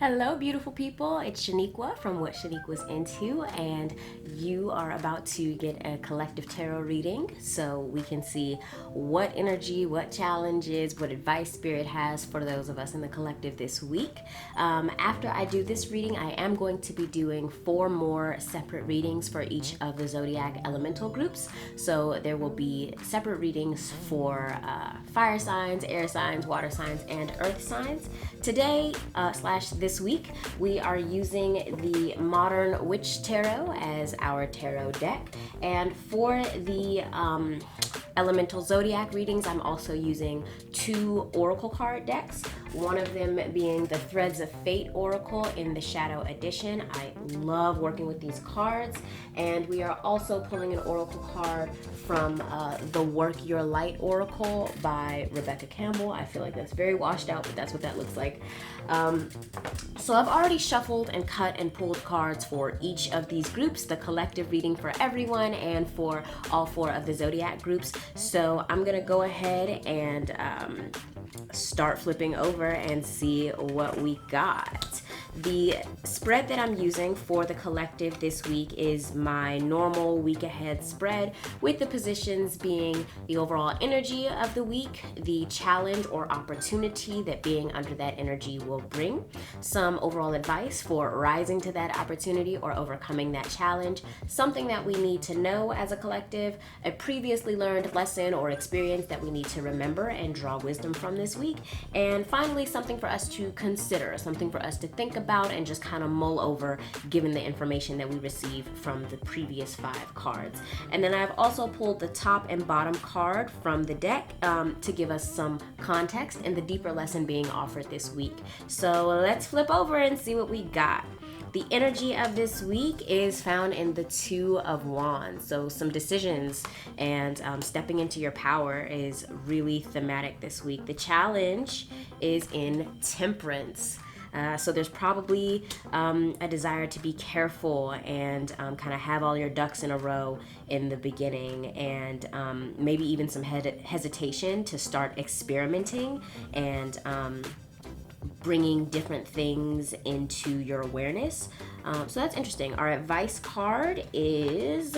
Hello, beautiful people. It's Shaniqua from What Shaniqua's Into, and you are about to get a collective tarot reading so we can see what energy, what challenges, what advice Spirit has for those of us in the collective this week. After I do this reading, I am going to be doing 4 more separate readings for each of the zodiac elemental groups. So there will be separate readings for fire signs, air signs, water signs, and earth signs. Today, this week, we are using the Modern Witch Tarot as our tarot deck. And for the elemental zodiac readings, I'm also using 2 oracle card decks. One of them being the Threads of Fate Oracle in the Shadow Edition. I love working with these cards. And we are also pulling an oracle card from the Work Your Light Oracle by Rebecca Campbell. I feel like that's very washed out, but that's what that looks like. So I've already shuffled and cut and pulled cards for each of these groups, the collective reading for everyone and for all 4 of the zodiac groups. So I'm gonna go ahead and start flipping over and see what we got. The spread that I'm using for the collective this week is my normal week ahead spread, with the positions being the overall energy of the week, the challenge or opportunity that being under that energy will bring, some overall advice for rising to that opportunity or overcoming that challenge, something that we need to know as a collective, a previously learned lesson or experience that we need to remember and draw wisdom from this week, and finally something for us to consider, something for us to think about and just kind of mull over given the information that we received from the previous 5 cards. And then I've also pulled the top and bottom card from the deck to give us some context and the deeper lesson being offered this week. So let's flip over and see what we got. The energy of this week is found in the 2 of Wands. So some decisions and stepping into your power is really thematic this week. The challenge is in Temperance. So there's probably a desire to be careful and kind of have all your ducks in a row in the beginning, and maybe even some hesitation to start experimenting and bringing different things into your awareness. So that's interesting. Our advice card is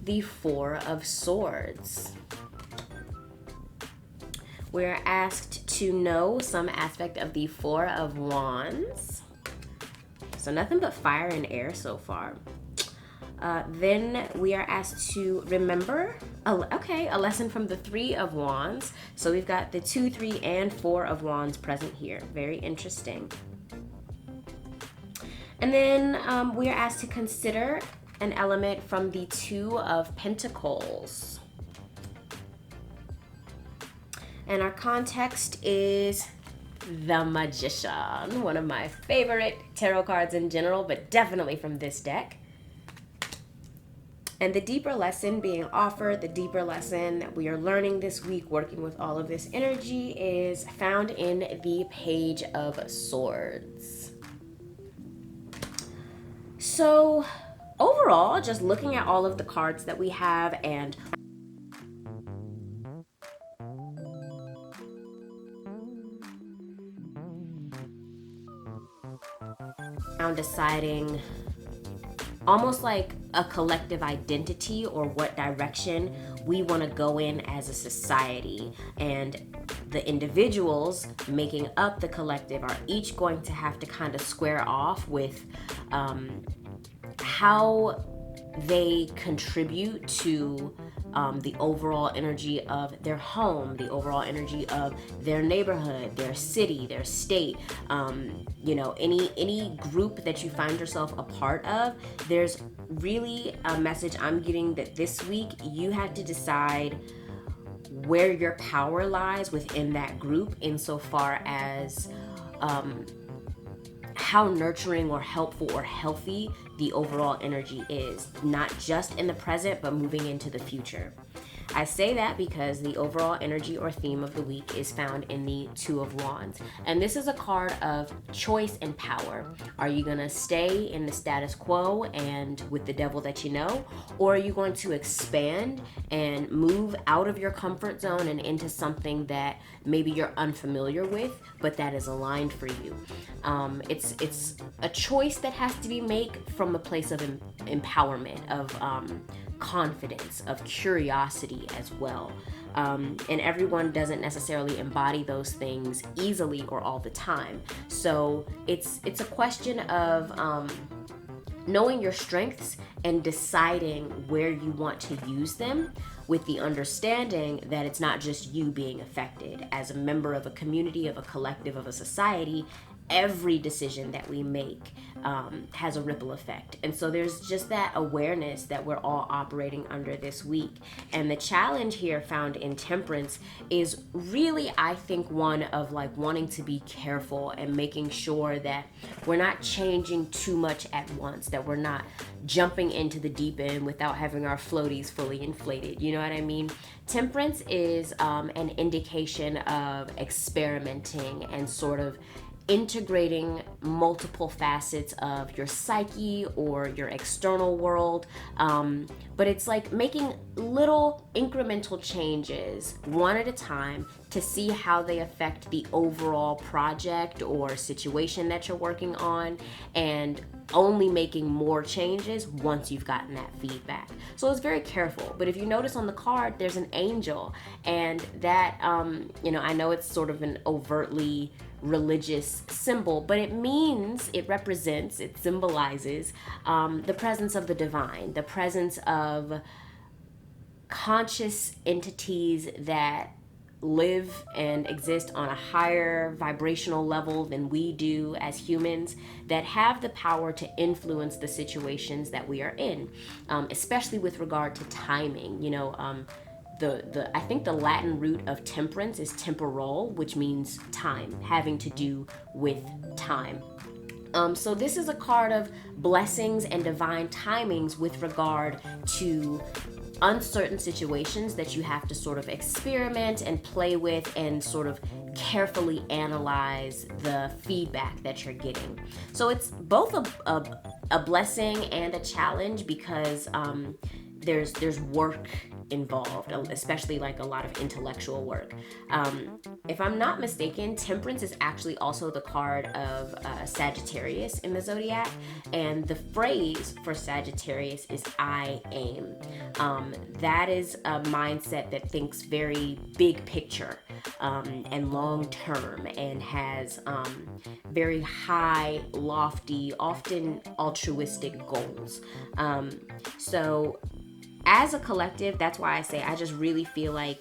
the 4 of Swords. We're asked to know some aspect of the 4 of Wands. So nothing but fire and air so far. Then we are asked to remember, a lesson from the 3 of Wands. So we've got the 2, 3, and 4 of Wands present here. Very interesting. And then we are asked to consider an element from the 2 of Pentacles. And our context is the Magician, one of my favorite tarot cards in general, but definitely from this deck. And the deeper lesson being offered, the deeper lesson that we are learning this week working with all of this energy is found in the Page of Swords. So overall, just looking at all of the cards that we have and deciding almost like a collective identity or what direction we want to go in as a society, and the individuals making up the collective are each going to have to kind of square off with how they contribute to the overall energy of their home, the overall energy of their neighborhood, their city, their state. Any group that you find yourself a part of, there's really a message I'm getting that this week you have to decide where your power lies within that group, insofar as how nurturing or helpful or healthy the overall energy is, not just in the present, but moving into the future. I say that because the overall energy or theme of the week is found in the Two of Wands. And this is a card of choice and power. Are you going to stay in the status quo and with the devil that you know? Or are you going to expand and move out of your comfort zone and into something that maybe you're unfamiliar with, but that is aligned for you? It's a choice that has to be made from a place of empowerment, of confidence, of curiosity as well. And everyone doesn't necessarily embody those things easily or all the time. So it's a question of knowing your strengths and deciding where you want to use them, with the understanding that it's not just you being affected. As a member of a community, of a collective, of a society, every decision that we make has a ripple effect. And so there's just that awareness that we're all operating under this week. And the challenge here found in Temperance is really, I think, one of like wanting to be careful and making sure that we're not changing too much at once, that we're not jumping into the deep end without having our floaties fully inflated. You know what I mean? Temperance is an indication of experimenting and sort of integrating multiple facets of your psyche or your external world, but it's like making little incremental changes one at a time to see how they affect the overall project or situation that you're working on, and only making more changes once you've gotten that feedback. So it's very careful. But if you notice on the card, there's an angel, and that I know it's sort of an overtly religious symbol, but it symbolizes the presence of the divine, the presence of conscious entities that live and exist on a higher vibrational level than we do as humans, that have the power to influence the situations that we are in, especially with regard to timing. I think the Latin root of temperance is temporal, which means time, having to do with time. So this is a card of blessings and divine timings with regard to uncertain situations that you have to sort of experiment and play with and sort of carefully analyze the feedback that you're getting. So it's both a blessing and a challenge, because there's work involved, especially like a lot of intellectual work. If I'm not mistaken, Temperance is actually also the card of Sagittarius in the zodiac, and the phrase for Sagittarius is I aim. That is a mindset that thinks very big picture and long term, and has very high, lofty, often altruistic goals. So as a collective, that's why I say I just really feel like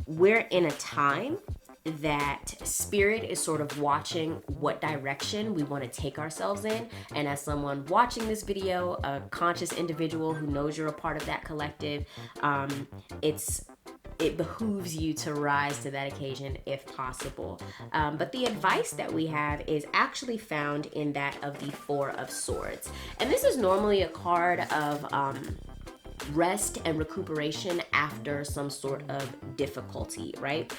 we're in a time that spirit is sort of watching what direction we want to take ourselves in. And as someone watching this video, a conscious individual who knows you're a part of that collective, it behooves you to rise to that occasion if possible. But the advice that we have is actually found in that of the Four of Swords. And this is normally a card of rest and recuperation after some sort of difficulty, right?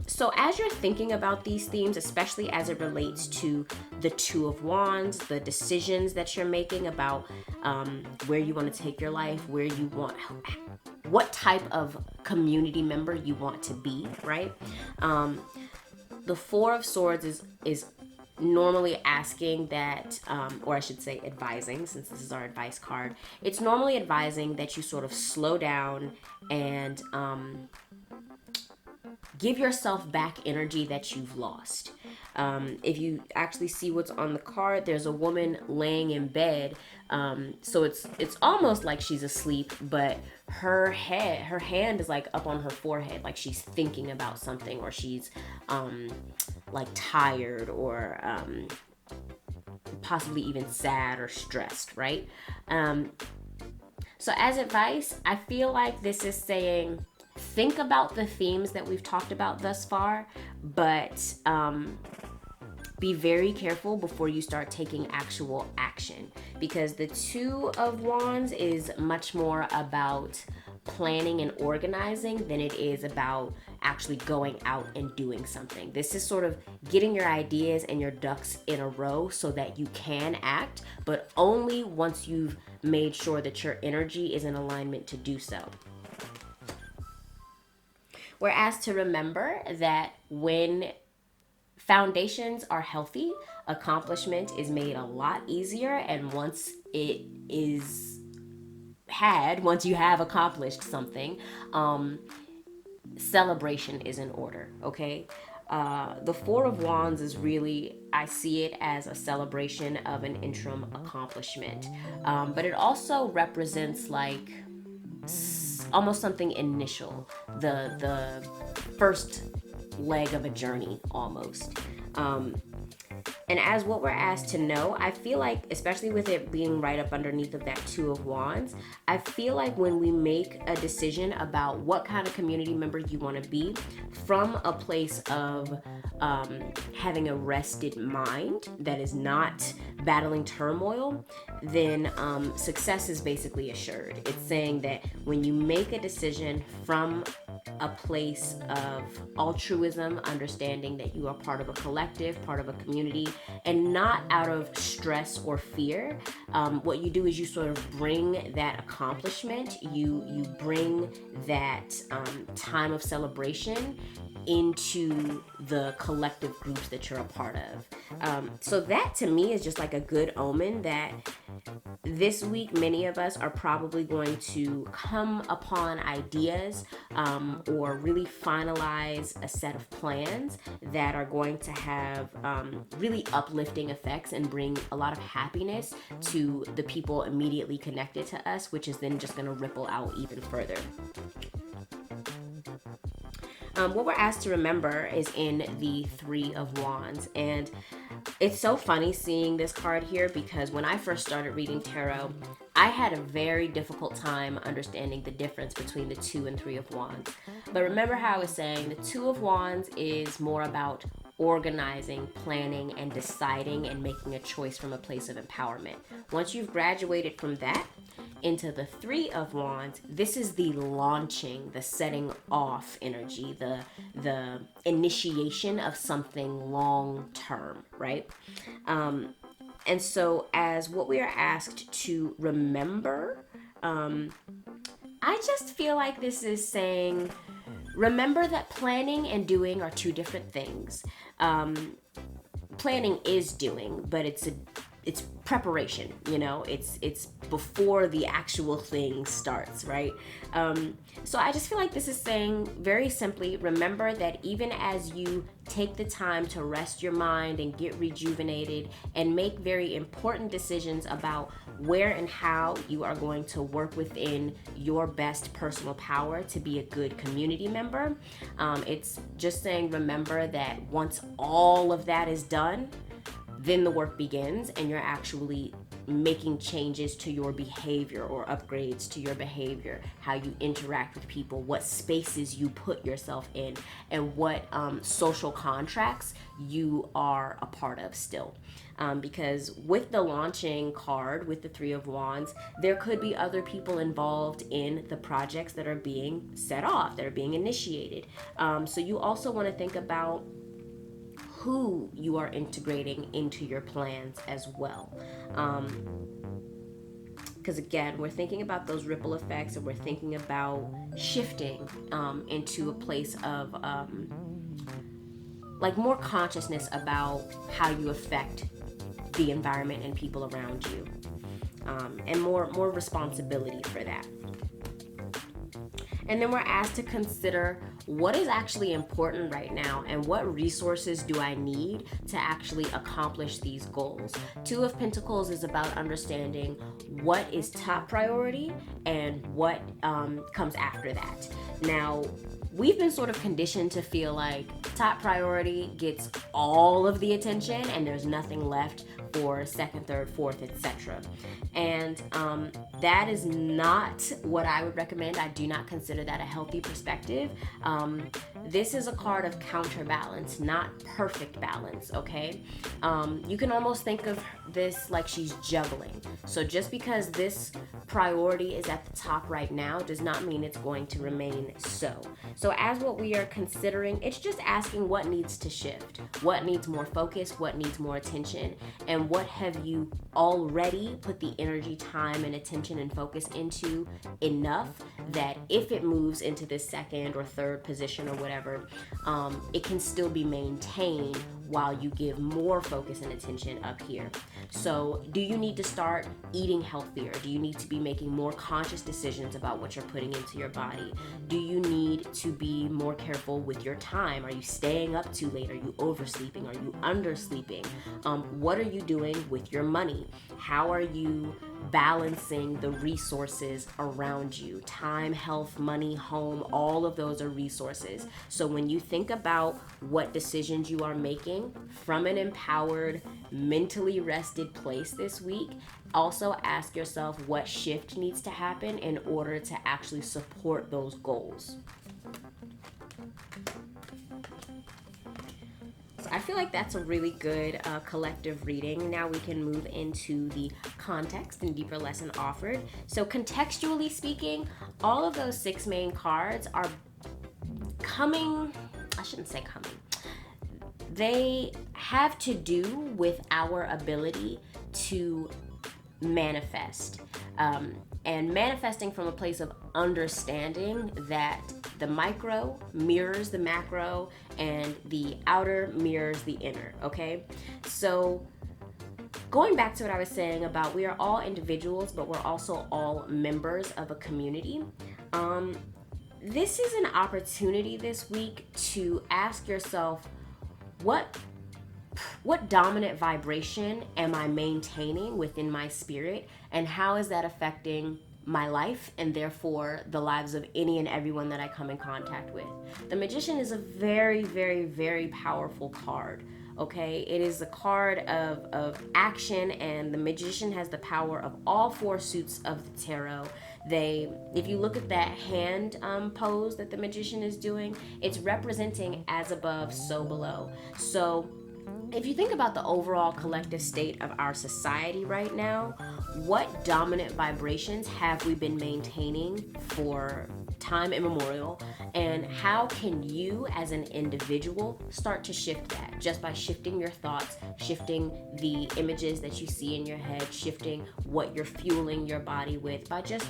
So as you're thinking about these themes, especially as it relates to the Two of Wands, the decisions that you're making about where you want to take your life, what type of community member you want to be, right? The Four of Swords is normally asking that, or I should say advising, since this is our advice card, it's normally advising that you sort of slow down and give yourself back energy that you've lost. If you actually see what's on the card, there's a woman laying in bed. So it's almost like she's asleep, but her hand is like up on her forehead, like she's thinking about something, or she's like tired, or possibly even sad or stressed, right? So as advice, I feel like this is saying, think about the themes that we've talked about thus far, but be very careful before you start taking actual action, because the Two of Wands is much more about planning and organizing than it is about actually going out and doing something. This is sort of getting your ideas and your ducks in a row so that you can act, but only once you've made sure that your energy is in alignment to do so. We're asked to remember that when foundations are healthy, accomplishment is made a lot easier, and once you have accomplished something, celebration is in order, okay? The Four of Wands is really, I see it as a celebration of an interim accomplishment, but it also represents like almost something initial, the first leg of a journey almost. And as what we're asked to know, I feel like, especially with it being right up underneath of that Two of Wands, I feel like when we make a decision about what kind of community member you want to be, from a place of having a rested mind that is not battling turmoil, then success is basically assured. It's saying that when you make a decision from a place of altruism, understanding that you are part of a collective, part of a community, and not out of stress or fear, what you do is you sort of bring that accomplishment, you bring that time of celebration into the collective groups that you're a part of. So that to me is just like a good omen that this week many of us are probably going to come upon ideas or really finalize a set of plans that are going to have really uplifting effects and bring a lot of happiness to the people immediately connected to us, which is then just going to ripple out even further. What we're asked to remember is in the Three of Wands, and it's so funny seeing this card here because when I first started reading tarot, I had a very difficult time understanding the difference between the Two and Three of Wands. But remember how I was saying the Two of Wands is more about organizing, planning, and deciding and making a choice from a place of empowerment. Once you've graduated from that into the Three of Wands, this is the launching, the setting off energy, the initiation of something long term, right? And so as what we are asked to remember, I just feel like this is saying, remember that planning and doing are two different things. Planning is doing, but it's preparation, it's before the actual thing starts, right? So I just feel like this is saying very simply, remember that even as you take the time to rest your mind and get rejuvenated and make very important decisions about where and how you are going to work within your best personal power to be a good community member, it's just saying, remember that once all of that is done, then the work begins and you're actually making changes to your behavior or upgrades to your behavior, how you interact with people, what spaces you put yourself in, and what social contracts you are a part of still. Because with the launching card, with the Three of Wands, there could be other people involved in the projects that are being set off, that are being initiated. So you also want to think about who you are integrating into your plans as well. Because again, we're thinking about those ripple effects and we're thinking about shifting into a place of like more consciousness about how you affect the environment and people around you, and more responsibility for that. And then we're asked to consider what is actually important right now and what resources do I need to actually accomplish these goals. Two of Pentacles is about understanding what is top priority and what comes after that. Now, we've been sort of conditioned to feel like top priority gets all of the attention and there's nothing left for second, third, fourth, etc. And that is not what I would recommend. I do not consider that a healthy perspective. This is a card of counterbalance, not perfect balance, okay? You can almost think of this like she's juggling. So just because this priority is at the top right now does not mean it's going to remain so. So as what we are considering, it's just asking what needs to shift, what needs more focus, what needs more attention, and what have you already put the energy, time, and attention and focus into enough that if it moves into this second or third position or whatever, it can still be maintained while you give more focus and attention up here. So do you need to start eating healthier? Do you need to be making more conscious decisions about what you're putting into your body? Do you need to be more careful with your time? Are you staying up too late? Are you oversleeping? Are you undersleeping? What are you doing with your money? How are you balancing the resources around you? Time, health, money, home, all of those are resources. So when you think about what decisions you are making from an empowered, mentally rested place this week, also ask yourself what shift needs to happen in order to actually support those goals. I feel like that's a really good collective reading. Now we can move into the context and deeper lesson offered. So contextually speaking, all of those 6 main cards are coming, I shouldn't say coming, they have to do with our ability to manifest. And manifesting from a place of understanding that the micro mirrors the macro and the outer mirrors the inner, okay? So going back to what I was saying about we are all individuals, but we're also all members of a community. This is an opportunity this week to ask yourself, what dominant vibration am I maintaining within my spirit, and how is that affecting my life and therefore the lives of any and everyone that I come in contact with? The Magician is a very, very, very powerful card. Okay, it is a card of action, and the Magician has the power of all 4 suits of the tarot. If you look at that hand pose that the Magician is doing, it's representing as above, so below. So if you think about the overall collective state of our society right now, what dominant vibrations have we been maintaining for time immemorial, and how can you as an individual start to shift that just by shifting your thoughts, shifting the images that you see in your head, shifting what you're fueling your body with, by just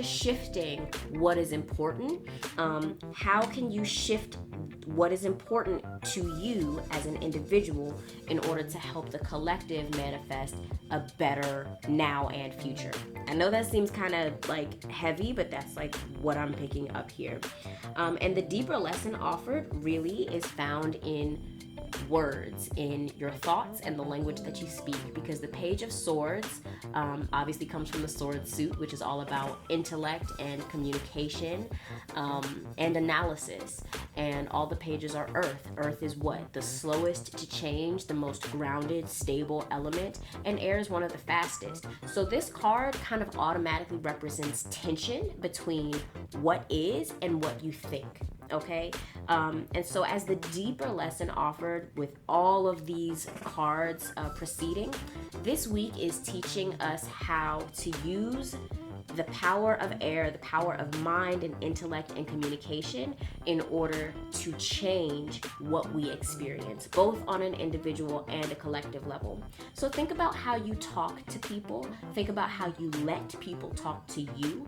shifting what is important. How can you shift what is important to you as an individual in order to help the collective manifest a better now and future? I know that seems kind of like heavy, but that's like what I'm picking up here. And the deeper lesson offered really is found in words, in your thoughts and the language that you speak, because the Page of Swords obviously comes from the sword suit, which is all about intellect and communication and analysis. And all the pages are earth. Earth is what? The slowest to change, the most grounded, stable element, and air is one of the fastest. So this card kind of automatically represents tension between what is and what you think. Okay, and so as the deeper lesson offered with all of these cards preceding, this week is teaching us how to use the power of air, the power of mind and intellect and communication in order to change what we experience, both on an individual and a collective level. So think about how you talk to people. Think about how you let people talk to you.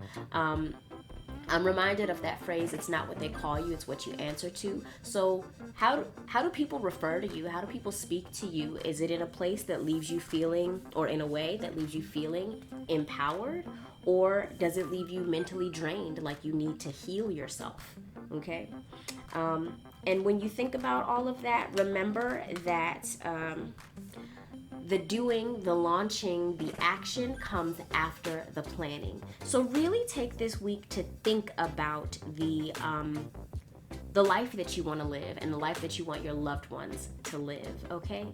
I'm reminded of that phrase, it's not what they call you, it's what you answer to. So how do people refer to you? How do people speak to you? Is it in a place that leaves you feeling, or in a way that leaves you feeling empowered? Or does it leave you mentally drained, like you need to heal yourself? Okay? And when you think about all of that, remember that the doing, the launching, the action comes after the planning. So really take this week to think about the life that you want to live and the life that you want your loved ones to live, okay?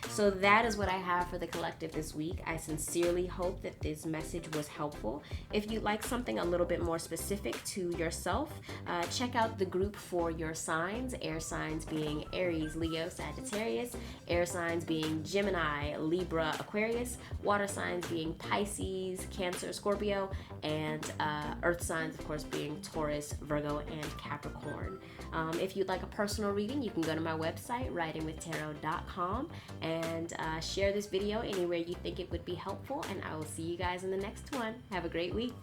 So that is what I have for the collective this week. I sincerely hope that this message was helpful. If you'd like something a little bit more specific to yourself, check out the group for your signs, air signs being Aries, Leo, Sagittarius, air signs being Gemini, Libra, Aquarius, water signs being Pisces, Cancer, Scorpio, and earth signs, of course, being Taurus, Virgo, and Capricorn. If you'd like a personal reading, you can go to my website, writingwithtarot.com, and share this video anywhere you think it would be helpful, and I will see you guys in the next one. Have a great week.